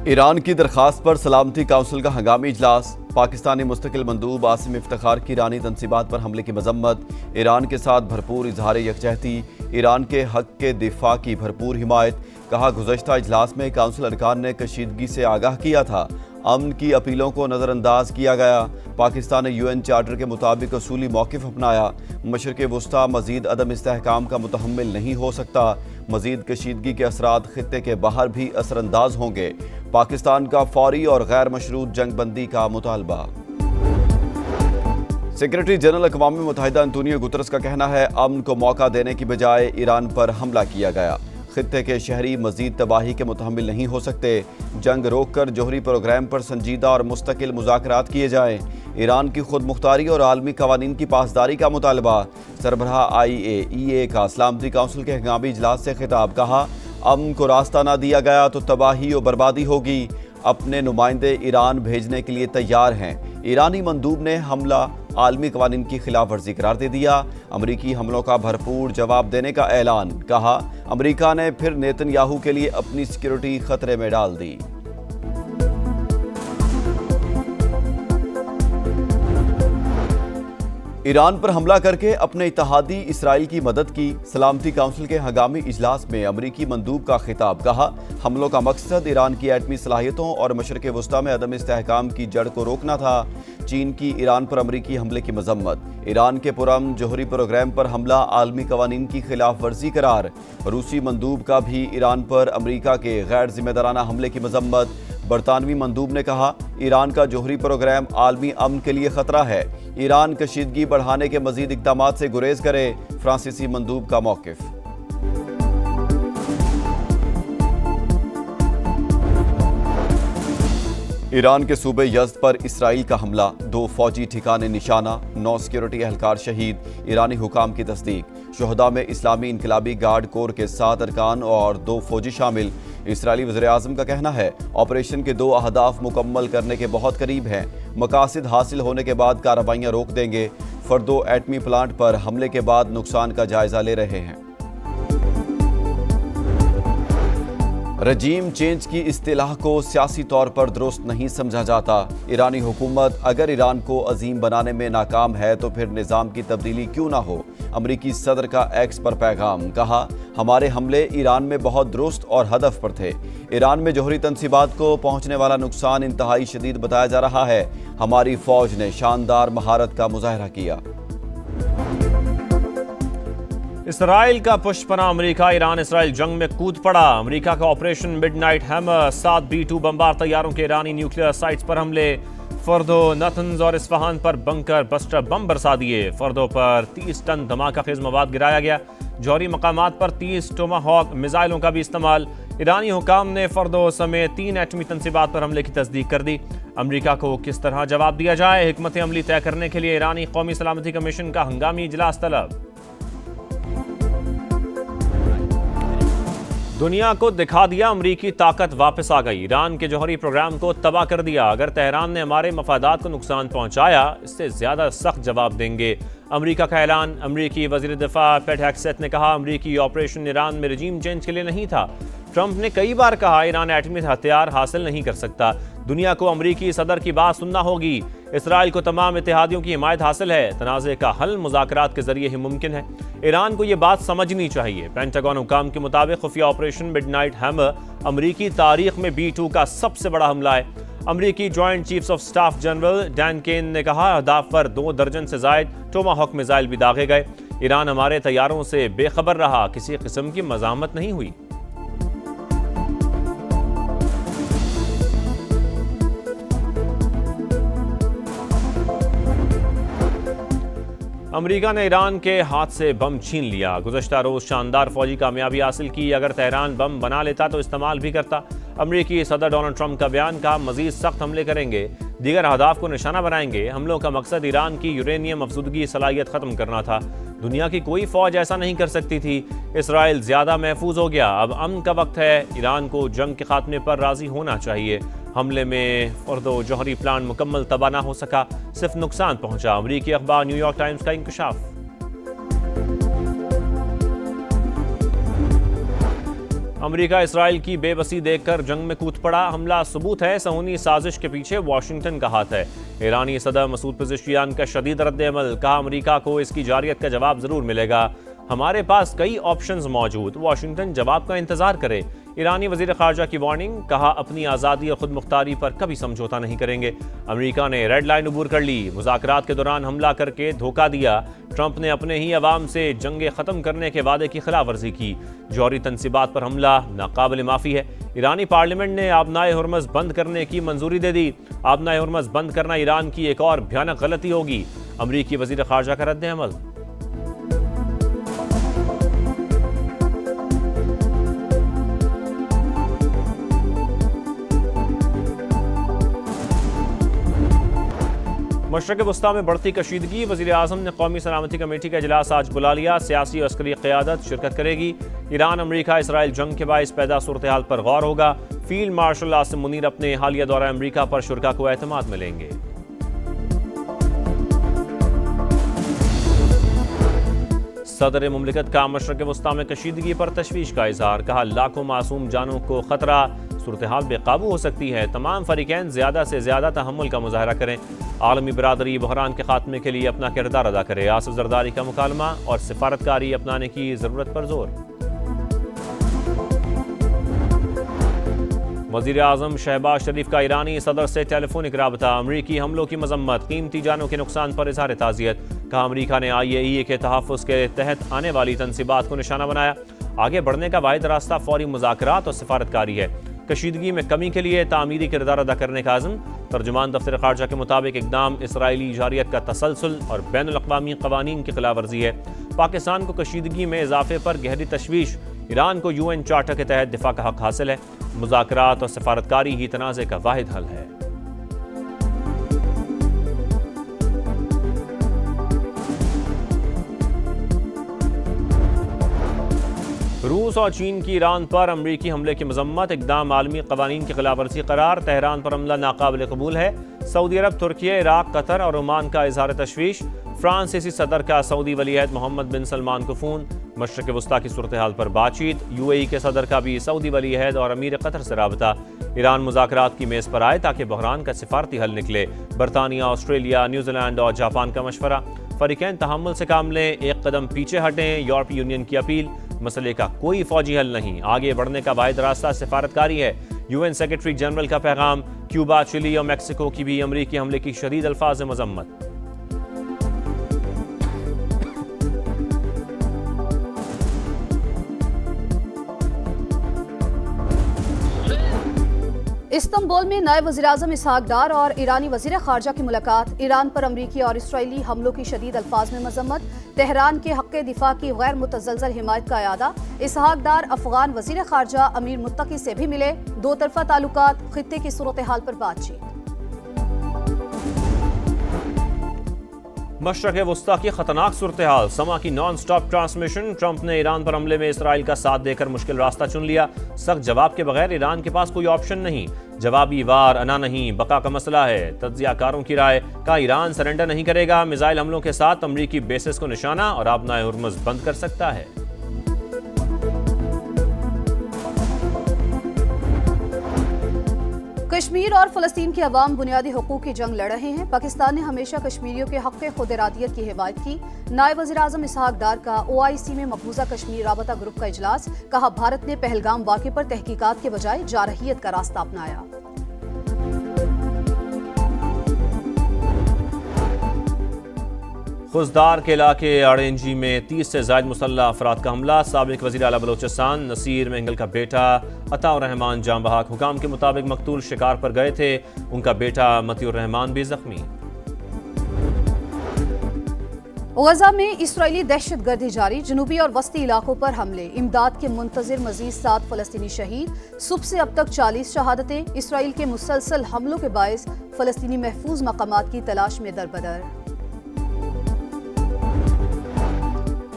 Iran की दरखास्त पर सलामती काउंसिल का हंगामी इजलास। पाकिस्तानी मुस्तकिल मंदूब आसिम इफ्तिखार की ईरानी तनसीबात पर हमले की मजम्मत। ईरान के साथ भरपूर इजहार यकजहती, ईरान के हक के दिफा की भरपूर हिमायत। कहा, गुज़श्ता इजलास में काउंसिल अरकान ने कशीदगी से आगाह किया था, अमन की अपीलों को नज़रअंदाज किया गया। पाकिस्तान ने UN चार्टर के मुताबिक असूली मौक़िफ़ अपनाया। मशरिक़ वस्ता मज़ीद अदम इस्तेहकाम का मुतहम्मिल नहीं हो सकता। मज़ीद कशीदगी के असरात खित्ते के बाहर भी असरअंदाज होंगे। पाकिस्तान का फौरी और गैर मशरूत जंग बंदी का मुतालबा। सेक्रेटरी जनरल अक़वाम मुत्तहिदा अंतोनियो गुतरस का कहना है, अमन को मौका देने की बजाय ईरान पर हमला किया गया। खित्ते के शहरी मज़ीद तबाही के मुतहम्मिल नहीं हो सकते। जंग रोक कर जोहरी प्रोग्राम पर संजीदा और मुस्तकिल मुज़ाकरात किए जाएँ। ईरान की खुद मुख्तारी और आलमी कवानीन की पासदारी का मुतालबा। सरबराह IAEA का सलामती काउंसिल के हंगामी इजलास से खिताब। कहा, अमन को रास्ता ना दिया गया तो तबाही और बर्बादी होगी। अपने नुमाइंदे ईरान भेजने के लिए तैयार हैं। ईरानी मंदूब ने हमला आलमी कवानीन की खिलाफ वर्जी करार दे दिया। अमरीकी हमलों का भरपूर जवाब देने का ऐलान। कहा, अमरीका ने फिर नेतन्याहू के लिए अपनी सिक्योरिटी खतरे में डाल दी। ईरान पर हमला करके अपने इत्तेहादी इसराइल की मदद की। सलामती काउंसिल के हंगामी इजलास में अमरीकी मंदूब का खिताब। कहा, हमलों का मकसद ईरान की एटमी सलाहियतों और मशरिक़ वस्ता में अदम इस्तेहकाम की जड़ को रोकना था। चीन की ईरान पर अमरीकी हमले की मजम्मत। ईरान के पुरअमन जोहरी प्रोग्राम पर हमला आलमी कवानीन की खिलाफ वर्जी करार। रूसी मंदूब का भी ईरान पर अमरीका के गैर जिम्मेदाराना हमले की मजम्मत। बरतानवी मंदूब ने कहा, ईरान का जोहरी प्रोग्राम आलमी अमन के लिए खतरा है। ईरान कशीदगी बढ़ाने के मजीद इक़दामात से गुरेज करे। फ्रांसीसी मंदूब का मौक़िफ़। ईरान के सूबे यज़्द पर इसराइल का हमला। 2 फौजी ठिकाने निशाना, 9 सिक्योरिटी एहलकार शहीद। ईरानी हुकाम की तस्दीक। शुहदा में इस्लामी इनकलाबी गार्ड कोर के 7 अरकान और 2 फौजी शामिल। इसराइली वज़ीर-ए-आज़म का कहना है, ऑपरेशन के 2 अहदाफ मुकम्मल करने के बहुत करीब हैं। मकासद हासिल होने के बाद कार्रवाइयाँ रोक देंगे। फर्दो एटमी प्लांट पर हमले के बाद नुकसान का जायजा ले रहे हैं। रजीम चेंज की इस्तिलाह को सियासी तौर पर दुरुस्त नहीं समझा जाता। ईरानी हुकूमत अगर ईरान को अजीम बनाने में नाकाम है तो फिर निज़ाम की तब्दीली क्यों ना हो। अमरीकी सदर का एक्स पर पैगाम। कहा, हमारे हमले ईरान में बहुत दुरुस्त और हदफ पर थे। ईरान में जोहरी तनसीबात को पहुंचने वाला नुकसान इंतहाई शदीद बताया जा रहा है। हमारी फौज ने शानदार महारत का मुजाहरा किया। इसराइल का पुष्पना अमेरिका। ईरान इसराइल जंग में कूद पड़ा। अमेरिका का ऑपरेशन मिडनाइट हैमर। 7 B-2 बमबार तैयारों के ईरानी न्यूक्लियर साइट्स पर हमले। फर्दो, नतन्ज और इस्फहान पर बंकर बस्टर बम बरसा दिए। फर्दो पर 30 टन धमाका खेज मवाद गिराया गया। जौहरी मकामात पर 30 टोमाहॉक मिसाइलों का भी इस्तेमाल। ईरानी हुकाम ने फर्दो समेत 3 एटमी तनसीबात पर हमले की तस्दीक कर दी। अमेरिका को किस तरह जवाब दिया जाए, हिकमत अमली तय करने के लिए ईरानी कौमी सलामती कमीशन का हंगामी इजलास तलब। दुनिया को दिखा दिया, अमरीकी ताकत वापस आ गई। ईरान के जौहरी प्रोग्राम को तबाह कर दिया। अगर तेहरान ने हमारे मफादात को नुकसान पहुंचाया, इससे ज्यादा सख्त जवाब देंगे। अमरीका का ऐलान। अमरीकी वजीर दिफा पेट हेग्सेथ ने कहा, अमरीकी ऑपरेशन ईरान में रजीम चेंज के लिए नहीं था। ट्रंप ने कई बार कहा, ईरान एटमी हथियार हासिल नहीं कर सकता। दुनिया को अमरीकी सदर की बात सुनना होगी। इसराइल को तमाम इत्तेहादियों की हिमायत हासिल है। तनाज़े का हल मुज़ाकरात के जरिए ही मुमकिन है। ईरान को यह बात समझनी चाहिए। पेंटागन हुकाम के मुताबिक खुफिया ऑपरेशन मिडनाइट हैमर अमरीकी तारीख में B-2 का सबसे बड़ा हमला है। अमरीकी joint chiefs of staff general Dan Caine ने कहा, अहदाफ पर 2 दर्जन से जायद टोमाहॉक मिसाइल भी दागे गए। ईरान हमारे तैयारों से बेखबर रहा, किसी किस्म की मज़ामत नहीं हुई। अमेरिका ने ईरान के हाथ से बम छीन लिया। गुज़श्ता रोज़ शानदार फौजी कामयाबी हासिल की। अगर तेहरान बम बना लेता तो इस्तेमाल भी करता। अमेरिकी सदर डोनाल्ड ट्रंप का बयान। का मजीद सख्त हमले करेंगे, दीगर अहदाफ को निशाना बनाएंगे। हमलों का मकसद ईरान की यूरेनियम अफजुदगी सलाहियत ख़त्म करना था। दुनिया की कोई फौज ऐसा नहीं कर सकती थी। इसराइल ज़्यादा महफूज हो गया। अब अमन का वक्त है। ईरान को जंग के खात्मे पर राज़ी होना चाहिए। हमले में फर्दो जौहरी प्लांट मुकम्मल तबाह ना हो सका, सिर्फ नुकसान पहुंचा। अमरीकी अखबार न्यूयॉर्क टाइम्स का इंकशाफ। अमेरिका इसराइल की बेबसी देखकर जंग में कूद पड़ा। हमला सबूत है सहूनी साजिश के पीछे वाशिंगटन का हाथ है। ईरानी सदर मसूद पेज़ेश्कियान का शदीद रद्द-ए-अमल, कहा अमेरिका को इसकी जारियत का जवाब जरूर मिलेगा। हमारे पास कई ऑप्शंस मौजूद, वाशिंगटन जवाब का इंतजार करे। ईरानी वजीर खारजा की वार्निंग, कहा अपनी आज़ादी और खुद मुख्तारी पर कभी समझौता नहीं करेंगे। अमेरिका ने रेड लाइन अबूर कर ली, मुज़ाकरात के दौरान हमला करके धोखा दिया। ट्रंप ने अपने ही अवाम से जंगे ख़त्म करने के वादे की खिलाफ वर्जी की। जौहरी तनसीबात पर हमला नाकाबिल माफ़ी है। ईरानी पार्लियामेंट ने आबनाए हुर्मज़ बंद करने की मंजूरी दे दी। आबनाए हुर्मज़ बंद करना ईरान की एक और भयानक गलती होगी। अमेरिकी वजीर खारजा का रद्द-ए-अमल। मशरक़ वस्ता में बढ़ती कशीदगी, वज़ीर आज़म ने कौमी सलामती कमेटी का इजलास आज बुला लिया। सियासी और अस्करी क़यादत शिरकत करेगी। ईरान अमेरिका इसराइल जंग के बाइस पैदा सूरत हाल पर गौर होगा। फील्ड मार्शल आसिम मुनीर अपने हालिया दौरा अमेरिका पर शुरा को एतमाद मिलेंगे। सदर मुमलिकत का मशरक़ वस्ता में कशीदगी पर तशवीश का इजहार, कहा लाखों मासूम जानों को खतरा, सूरत हाल बेकाबू हो सकती है। तमाम फरीकैन ज़्यादा से ज़्यादा तहम्मुल का मुजाहरा करें। आलमी बरादरी बहरान के खात्मे के लिए अपना किरदार अदा करे। आसिफ जरदारी का मुकालमा और सिफारतकारी अपनाने की ज़रूरत पर जोर। वज़ीर आज़म शहबाज शरीफ का ईरानी सदर से टेलीफोनिक राबता, अमरीकी हमलों की मजम्मत, कीमती जानों के नुकसान पर इजहार ताज़ियत, कहा अमरीका ने IAEA के तहफ़्फ़ुज़ के तहत आने वाली तनसीबात को निशाना बनाया। आगे बढ़ने का वाहिद रास्ता फौरी मुज़ाकरात और सिफारतकारी है। कशीदगी में कमी के लिए तामीरी किरदार अदा करने का आज़म। तर्जुमान दफ्तर खारजा के मुताबिक इक़दाम इसराइली जारियत का तसलसल और बैनुल-अक़वामी क़वानीन की खिलाफ वर्जी है। पाकिस्तान को कशीदगी में इजाफे पर गहरी तशवीश, ईरान को UN चार्टर के तहत दिफा का हक हासिल है। मुज़ाकरात और सिफारतकारी ही तनाज़े का वाहिद हल है। रूस और चीन की ईरान पर अमरीकी हमले की मजम्मत, इक़दाम आलमी क़वानीन की खिलाफ वर्जी करार। तेहरान पर हमला नाकाबिल कबूल है। सऊदी अरब, तुर्किया, इराक, कतर और ओमान का इजहार तशवीश। फ्रांसीसी सदर का सऊदी वलीअहद मोहम्मद बिन सलमान को फ़ोन। मशरक़ वस्ता की सूरत हाल पर बातचीत। UAE के सदर का भी सऊदी वलीअहद और अमीर कतर से राबता। ईरान मुज़ाकरात की मेज़ पर आए ताकि बहरान का सिफारती हल निकले। बरतानिया, ऑस्ट्रेलिया, न्यूजीलैंड और जापान का मशवरा। फरीकैन तहम्मुल से काम लें, एक कदम पीछे हटें। यूरोपीय यूनियन की अपील, मसले का कोई फौजी हल नहीं, आगे बढ़ने का वाहिद रास्ता सिफारतकारी है। UN सेक्रेटरी जनरल का पैगाम। क्यूबा, चिली और मैक्सिको की भी अमरीकी हमले की शदीद अल्फाज में मजम्मत। इस्तांबुल में नए वज़ीर-ए-आज़म इसहाक डार और ईरानी वज़ीर खारजा की मुलाकात। ईरान पर अमरीकी और इसराइली हमलों की शदीद अल्फाज में मजम्मत। तेहरान के हक़ दिफा की गैर मुतज़लज़ल हिमायत का इरादा। इसहाक डार अफ़गान वज़ीर खारजा अमीर मुत्तकी से भी मिले। दो तरफ़ा ताल्लुकात, खित्ते की सूरत हाल पर बातचीत। मशरक़ वस्ता की खतरनाक सूरत हाल, समा की नॉन स्टॉप ट्रांसमिशन। ट्रंप ने ईरान पर हमले में इसराइल का साथ देकर मुश्किल रास्ता चुन लिया। सख्त जवाब के बगैर ईरान के पास कोई ऑप्शन नहीं। जवाबी वार अना नहीं, बका का मसला है। तज्ज़ियाकारों की राय, का ईरान सरेंडर नहीं करेगा। मिसाइल हमलों के साथ अमरीकी बेसिस को निशाना और आबनाए हुर्मुज़ बंद कर सकता है। कश्मीर और फ़लस्तीन के अवाम बुनियादी हुकूक की जंग लड़ रहे हैं। पाकिस्तान ने हमेशा कश्मीरियों के हक़ खुद इरादियत की हिमायत की। नायब वज़ीर-ए-आज़म इसहाक डार का OIC में मकबूजा कश्मीर राबता ग्रुप का इजलास, कहा भारत ने पहलगाम वाक़े पर तहकीकात के बजाय जारहियत का रास्ता अपनाया। खुजदार के इलाके आड़ेंजी में 30 से ज़ायद मुसल्लह अफराद का हमला। साबिक वज़ीर आला बलोचिस्तान नसीर मेंगल का बेटा अताउर रहमान जाम बहक। हुकाम के मुताबिक मकतूल शिकार पर गए थे। उनका बेटा मतीउर रहमान भी जख्मी। गजा में इसराइली दहशतगर्दी जारी। जनूबी और वस्ती इलाकों पर हमले। इमदाद के मुंतज़िर मजीद 7 फ़लस्तीनी शहीद। सुबह से अब तक 40 शहादतें। इसराइल के मुसलसल हमलों के बायस फ़लस्तीनी महफूज मकामात की तलाश में दरबदर।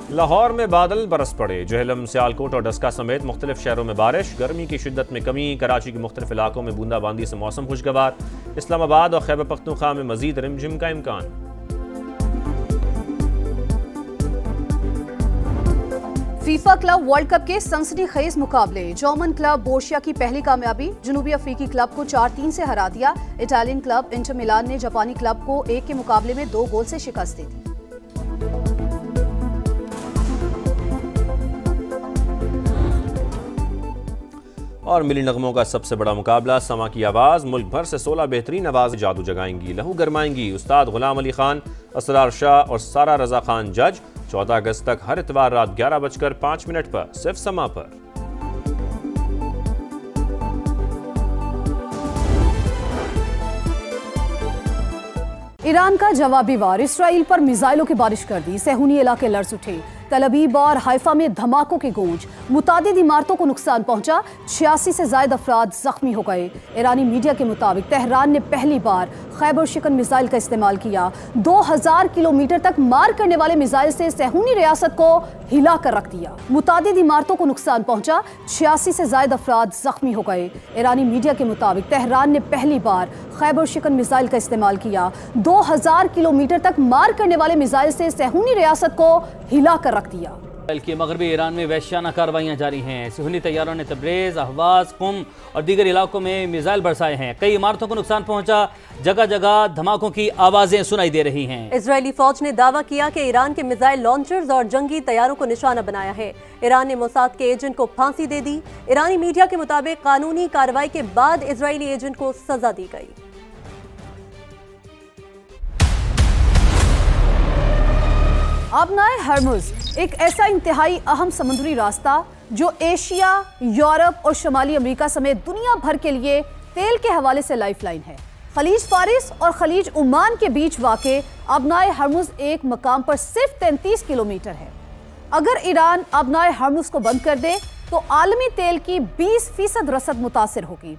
लाहौर में बादल बरस पड़े। जहलम, सियालकोट और डस्का समेत मुख्तलिफ शहरों में बारिश। गर्मी की शिद्दत में कमी। कराची के मुख्तलिफ इलाकों में बूंदाबांदी से मौसम खुशगवार। इस्लामाबाद और खैबर पख्तूनख्वा में मजीद रिमझिम का इम्कान। फीफा क्लब वर्ल्ड कप के सनसनीखेज मुकाबले। जर्मन क्लब बोर्शिया की पहली कामयाबी, जनूबी अफ्रीकी क्लब को 4-3 से हरा दिया। इटालियन क्लब इंटर मिलान ने जापानी क्लब को 1 के मुकाबले में 2 गोल से शिकस्त दे दी। और मिली नगमों का सबसे बड़ा मुकाबला, समा की आवाज़ मुल्क भर से 16 बेहतरीन आवाज़ जादू जगाएंगी, लहू गरमाएंगी। उस्ताद गुलाम अली खान, असरार शाह और सारा रजा खान जज। 14 अगस्त तक हर इतवार रात 11:05 पर सिर्फ समा पर। ईरान का जवाबी वार, इसराइल पर मिसाइलों की बारिश कर दी। सहूनी इलाके लर्ज उठे। तल अबीब और हाइफा में धमाकों की गूंज, मुतादिद इमारतों को नुकसान पहुंचा। 86 से ज्यादा अफराद जख्मी हो गए। ईरानी मीडिया के मुताबिक तेहरान ने पहली बार खैबर शिकन मिसाइल का इस्तेमाल किया। 2000 किलोमीटर तक मार करने वाले मिसाइल से सहूनी रियासत को हिला कर रख दिया। मुतादिद इमारतों को नुकसान पहुंचा। 86 से ज्यादा अफराद जख्मी हो गए। ईरानी मीडिया के मुताबिक तेहरान ने पहली बार खैबर शिकन मिसाइल का इस्तेमाल किया। 2000 किलोमीटर तक मार करने वाले मिसाइल से सहूनी रियासत को हिला कर रख दिया। बल्कि मगरबी ईरान में वहशियाना कार्रवाइयाँ जारी हैं। सहूनी तैयारों ने तब्रेज़, अहवाज, कुम और दीगर इलाकों में मिसाइल बरसाए हैं। कई इमारतों को नुकसान पहुंचा। जगह जगह धमाकों की आवाज़ें सुनाई दे रही हैं। इजरायली फौज ने दावा किया कि ईरान के मिसाइल लॉन्चर्स और जंगी तैयारों को निशाना बनाया है। ईरान ने मोसाद के एजेंट को फांसी दे दी। ईरानी मीडिया के मुताबिक कानूनी कार्रवाई के बाद इजरायली एजेंट को सजा दी गई। आबनाए हर्मुज एक ऐसा इंतहाई अहम समुद्री रास्ता जो एशिया, यूरोप और शुमाली अमेरिका समेत दुनिया भर के लिए तेल के हवाले से लाइफलाइन है। खलीज फारिस और खलीज ओमान के बीच वाक़े आबनाए हर्मुज एक मकाम पर सिर्फ 33 किलोमीटर है। अगर ईरान आबनाए हर्मुज को बंद कर दे तो आलमी तेल की 20% रसद मुतासिर होगी।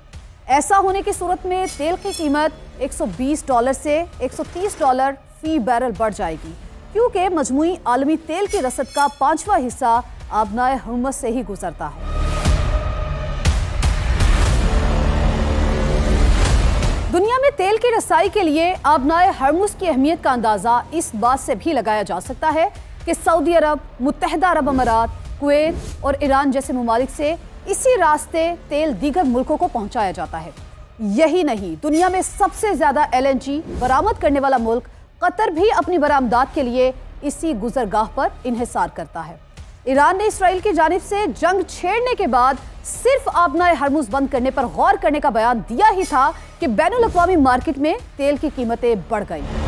ऐसा होने की सूरत में तेल की कीमत $120 से $130 फी बैरल बढ़ जाएगी, क्योंकि मजमूई आलमी तेल की रसद का 5वां हिस्सा आबनाए हर्मुज से ही गुजरता है। दुनिया में तेल की रसाई के लिए आबनाए हर्मुज की अहमियत का अंदाजा इस बात से भी लगाया जा सकता है कि सऊदी अरब, मुत्तहिदा अरब अमारात, कुवैत और ईरान जैसे ममालिक से इसी रास्ते तेल दीगर मुल्कों को पहुंचाया जाता है। यही नहीं, दुनिया में सबसे ज्यादा LNG बरामद करने वाला मुल्क कतर भी अपनी बरामदात के लिए इसी गुजरगाह पर इन्हिसार करता है। ईरान ने इसराइल की जानिब से जंग छेड़ने के बाद सिर्फ आबनाए हर्मुज बंद करने पर गौर करने का बयान दिया ही था कि बैनुल अक़वामी मार्केट में तेल की कीमतें बढ़ गई।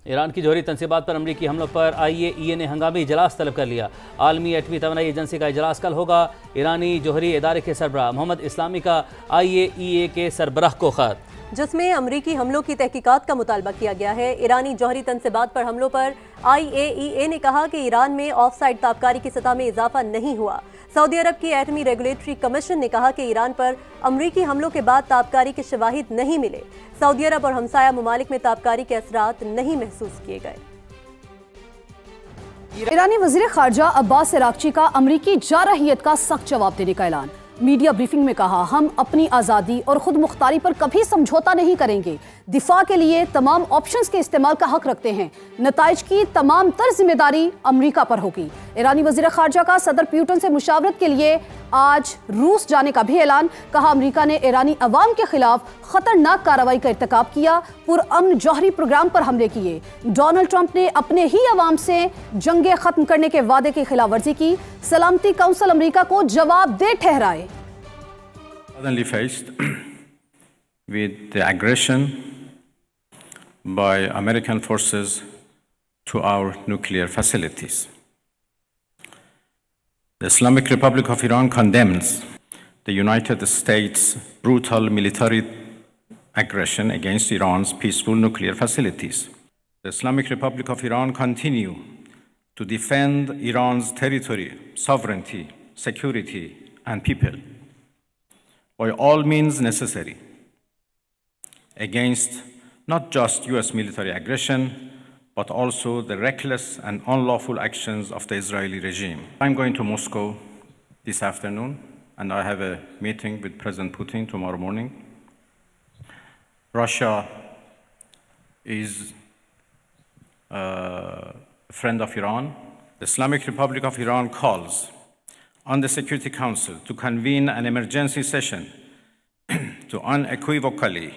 ईरान की जौहरी तनसीबात पर अमरीकी हमलों पर IAEA ने हंगामी इजलास तलब कर लिया। आलमी एटमी तवानाई एजेंसी का इजलास कल होगा। ईरानी जौहरी इदारे के सरबराह मोहम्मद इस्लामी का IAEA के सरबराह को खत, जिसमें अमरीकी हमलों की तहकीकात का मुतालबा किया गया है। ईरानी जौहरी तनसीबात पर हमलों पर IAEA ने कहा कि ईरान में ऑफ साइड ताबकारी की सतह में इजाफा नहीं हुआ। सऊदी अरब की एटमी रेगुलेटरी कमीशन ने कहा कि ईरान पर अमरीकी हमलों के बाद ताबकारी के शवाहिद नहीं मिले। सऊदी अरब और हमसाया ममालिक में ताबकारी के असरात नहीं महसूस किए गए। ईरानी वजीर खारजा अब्बास अरागची का अमरीकी जारहियत का सख्त जवाब देने का ऐलान। मीडिया ब्रीफिंग में कहा, हम अपनी आज़ादी और खुद मुख्तारी पर कभी समझौता नहीं करेंगे। दिफा के लिए तमाम ऑप्शंस के इस्तेमाल का हक रखते हैं। नताइज की तमाम तर जिम्मेदारी अमरीका पर होगी। ईरानी वज़ीर ख़ारजा का सदर पुतिन से मुशावरत के लिए आज रूस जाने का भी ऐलान। कहा, अमरीका ने ईरानी अवाम के खिलाफ खतरनाक कार्रवाई का इर्तिकाब किया, पुरअमन जौहरी प्रोग्राम पर हमले किए। डोनाल्ड ट्रंप ने अपने ही अवाम से जंगे खत्म करने के वादे की खिलाफ वर्जी की। सलामती काउंसिल अमरीका को जवाबदेह ठहराए। Suddenly faced with the aggression by American forces to our nuclear facilities. The Islamic Republic of Iran condemns the United States' brutal military aggression against Iran's peaceful nuclear facilities. The Islamic Republic of Iran continue to defend Iran's territory, sovereignty, security, and people by all means necessary against not just US military aggression, but also the reckless and unlawful actions of the Israeli regime. I'm going to Moscow this afternoon, and I have a meeting with President Putin tomorrow morning. Russia is friend of Iran. The Islamic Republic of Iran calls on the Security Council to convene an emergency session to unequivocally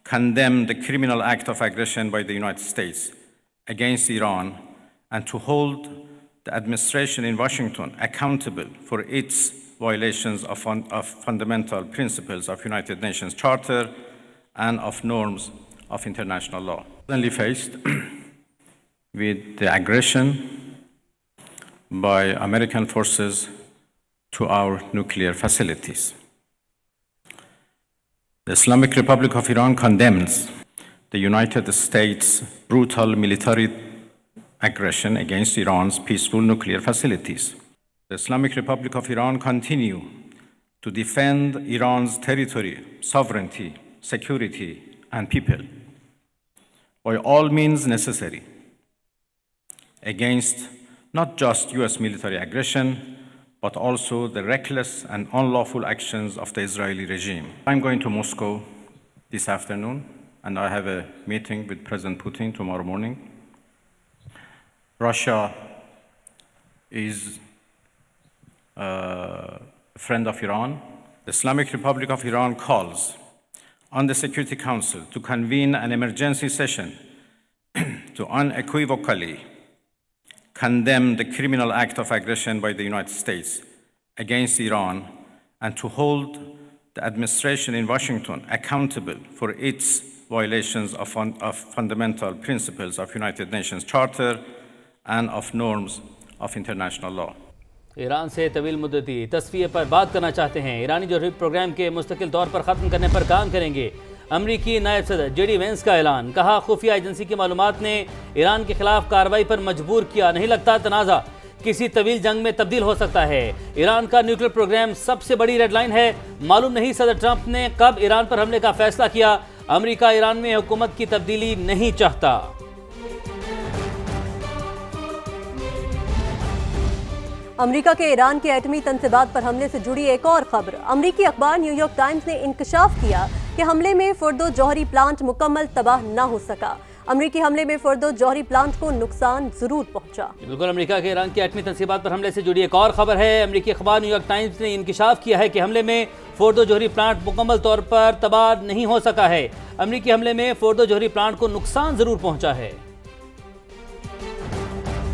condemn the criminal act of aggression by the United States against Iran and to hold the administration in Washington accountable for its violations of fundamental principles of United Nations Charter and of norms of international law. Suddenly faced with the aggression by American forces to our nuclear facilities. The Islamic Republic of Iran condemns the United States' brutal military aggression against Iran's peaceful nuclear facilities. The Islamic Republic of Iran continue to defend Iran's territory, sovereignty, security, and people by all means necessary against not just US military aggression, but also the reckless and unlawful actions of the Israeli regime. I'm going to Moscow this afternoon, and I have a meeting with President Putin tomorrow morning. Russia is a friend of Iran. The Islamic Republic of Iran calls on the Security Council to convene an emergency session to unequivocally condemn the criminal act of aggression by the United States against Iran and to hold the administration in Washington accountable for its violations of fundamental principles of United Nations Charter and of norms of international law. Iran से तवील मुद्दती तस्वीर पर बात करना चाहते हैं। ईरानी जोहरी programme के मुस्तकिल तौर पर ख़त्म करने पर काम करेंगे। अमरीकी नायब सदर जेडी वेंस का ऐलान, कहा खुफिया एजेंसी की मालूमात ने ईरान के खिलाफ कार्रवाई पर मजबूर किया, नहीं लगता तनाज़ा किसी तवील जंग में तब्दील हो सकता है। ईरान का न्यूक्लियर प्रोग्राम सबसे बड़ी रेड लाइन है, मालूम नहीं सदर ट्रंप ने कब ईरान पर हमले का फैसला किया। अमरीका ईरान में हुकूमत की तब्दीली नहीं चाहता। अमेरिका के ईरान के एटमी तंसीबात पर हमले से जुड़ी एक और खबर। अमेरिकी अखबार न्यूयॉर्क टाइम्स ने इंकशाफ किया कि हमले में फोर्डो जौहरी प्लांट मुकम्मल तबाह न हो सका। अमेरिकी हमले में फोर्डो जौहरी प्लांट को नुकसान जरूर पहुंचा। बिल्कुल, अमेरिका के ईरान की एटमी तंसीबात पर हमले से जुड़ी एक और खबर है। अमेरिकी अखबार न्यूयॉर्क टाइम्स ने इंकशाफ किया है कि हमले में फोर्डो जौहरी प्लांट मुकम्मल तौर पर तबाह नहीं हो सका है। अमेरिकी हमले में फोर्डो जौहरी प्लांट को नुकसान जरूर पहुंचा है।